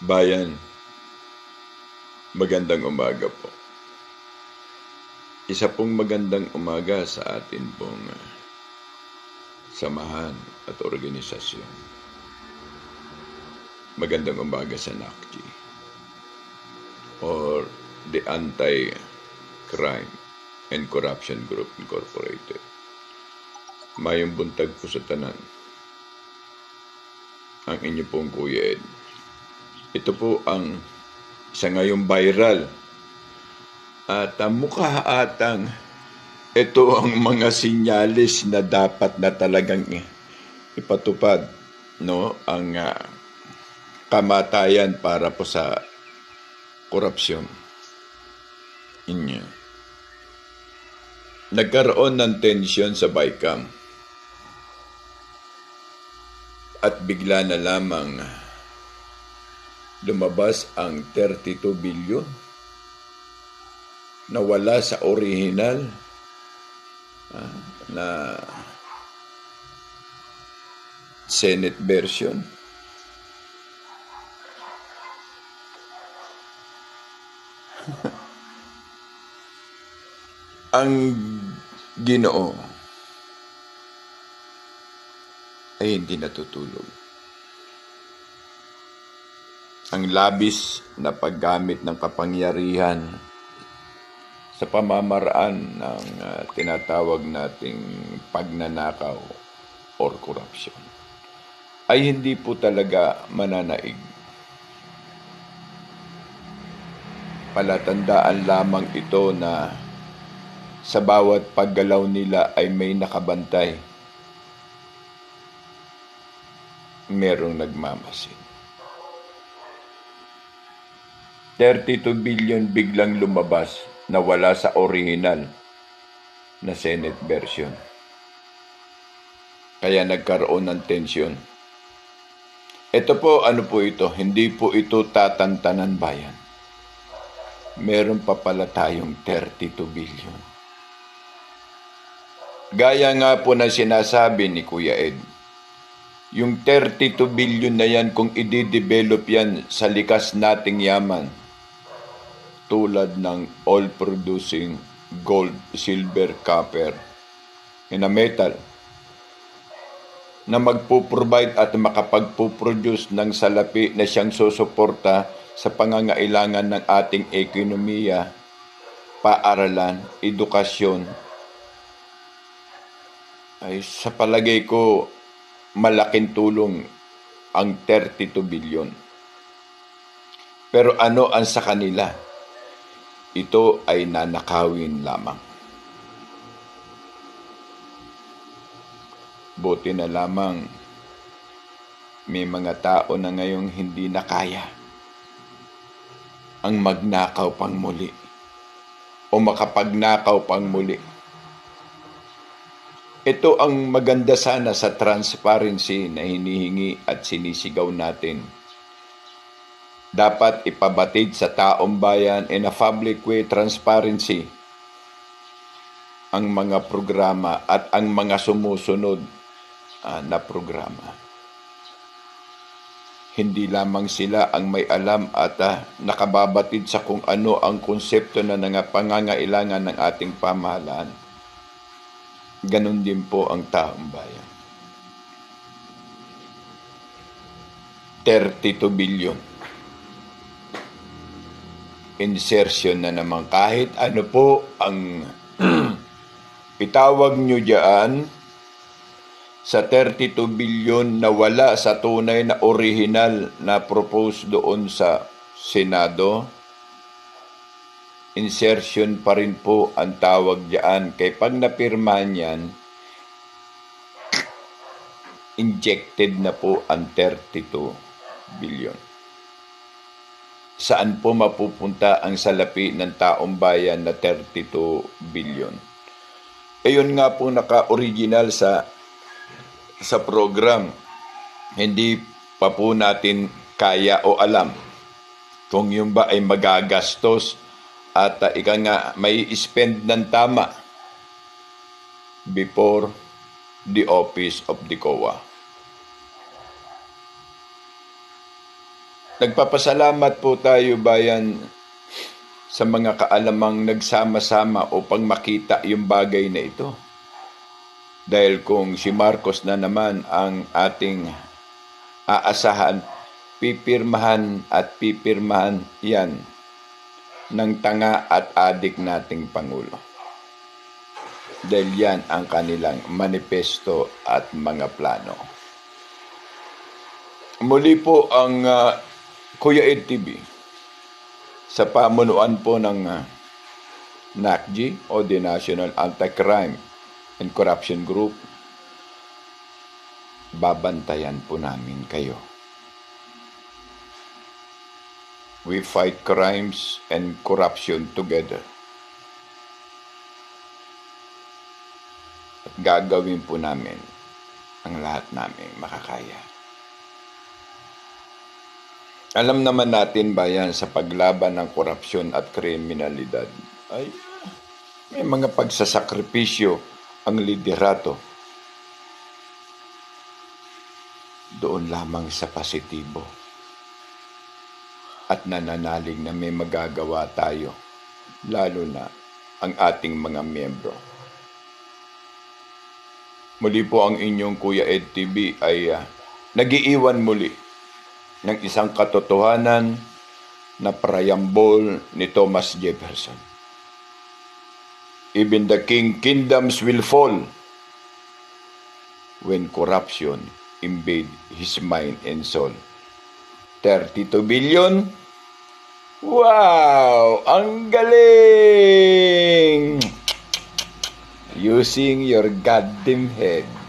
Bayan, magandang umaga po. Isa pong magandang umaga sa atin pong samahan at organisasyon. Magandang umaga sa NACG or the Anti-Crime and Corruption Group Incorporated. Mayong buntag po sa tanan. Ang inyo pong Kuya Ed. Ito po ang isa ngayong viral at mukha atang ito ang mga sinyalis na dapat na talagang ipatupad, no, ang kamatayan para po sa korupsyon. Nagkaroon ng tensyon sa BICAM at bigla na lamang lumabas ang 32 bilyon na wala sa original na Senate version. Ang Ginoo ay hindi natutulog. Ang labis na paggamit ng kapangyarihan sa pamamaraan ng tinatawag nating pagnanakaw or korupsyon ay hindi po talaga mananaig. Palatandaan lamang ito na sa bawat paggalaw nila ay may nakabantay. Merong nagmamasid. 32 billion biglang lumabas na wala sa original na Senate version. Kaya nagkaroon ng tensyon. Ito po, ano po ito? Hindi po ito tatantanan bayan. Meron pa pala tayong 32 billion. Gaya nga po na sinasabi ni Kuya Ed, yung 32 billion na yan, kung i-develop yan sa likas nating yaman, tulad ng all-producing gold, silver, copper, and a metal, na magpo-provide at makapagpo-produce ng salapi na siyang susuporta sa pangangailangan ng ating ekonomiya, paaralan, edukasyon, ay sa palagay ko, malaking tulong ang 32 billion. Pero ano ang sa kanila? Ito ay nanakawin lamang. Buti na lamang may mga tao na ngayong hindi na kaya ang magnakaw pang muli o makapagnakaw pang muli. Ito ang maganda sana sa transparency na hinihingi at sinisigaw natin. Dapat ipabatid sa taong bayan in a public way, transparency, ang mga programa at ang mga sumusunod na programa. Hindi lamang sila ang may alam at nakababatid sa kung ano ang konsepto na pangangailangan ng ating pamahalaan. Ganon din po ang taong bayan. 32 billion. Insertion na naman. Kahit ano po ang itawag nyo dyan sa 32 billion na wala sa tunay na original na propose doon sa Senado, insertion pa rin po ang tawag dyan. Kaya pag napirmahan yan, injected na po ang 32 billion. Saan po mapupunta ang salapi ng taong bayan na 32 billion? Ayun nga po naka-original sa program. Hindi pa po natin kaya o alam kung yung ba ay magagastos at ika nga may spend ng tama before the office of the COA. Nagpapasalamat po tayo, bayan, sa mga kaalamang nagsama-sama upang makita yung bagay na ito. Dahil kung si Marcos na naman ang ating aasahan, pipirmahan at pipirmahan yan ng tanga at adik nating Pangulo. Dahil yan ang kanilang manifesto at mga plano. Muli po ang Kuya Ed TV sa pamunuan po ng NACG o the National Anti-Crime and Corruption Group. Babantayan po namin kayo. We fight crimes and corruption together. At gagawin po namin ang lahat namin makakaya. Alam naman natin, bayan, sa paglaban ng korupsyon at kriminalidad ay may mga pagsasakripisyo ang liderato. Doon lamang sa positibo. At nananalig na may magagawa tayo, lalo na ang ating mga miyembro. Muli po ang inyong Kuya Ed TV ay nag-iiwan muli ng isang katotohanan na preamble ni Thomas Jefferson. Even the kingdoms will fall when corruption invade his mind and soul. 32 billion? Wow! Ang galing! Using your goddamn head.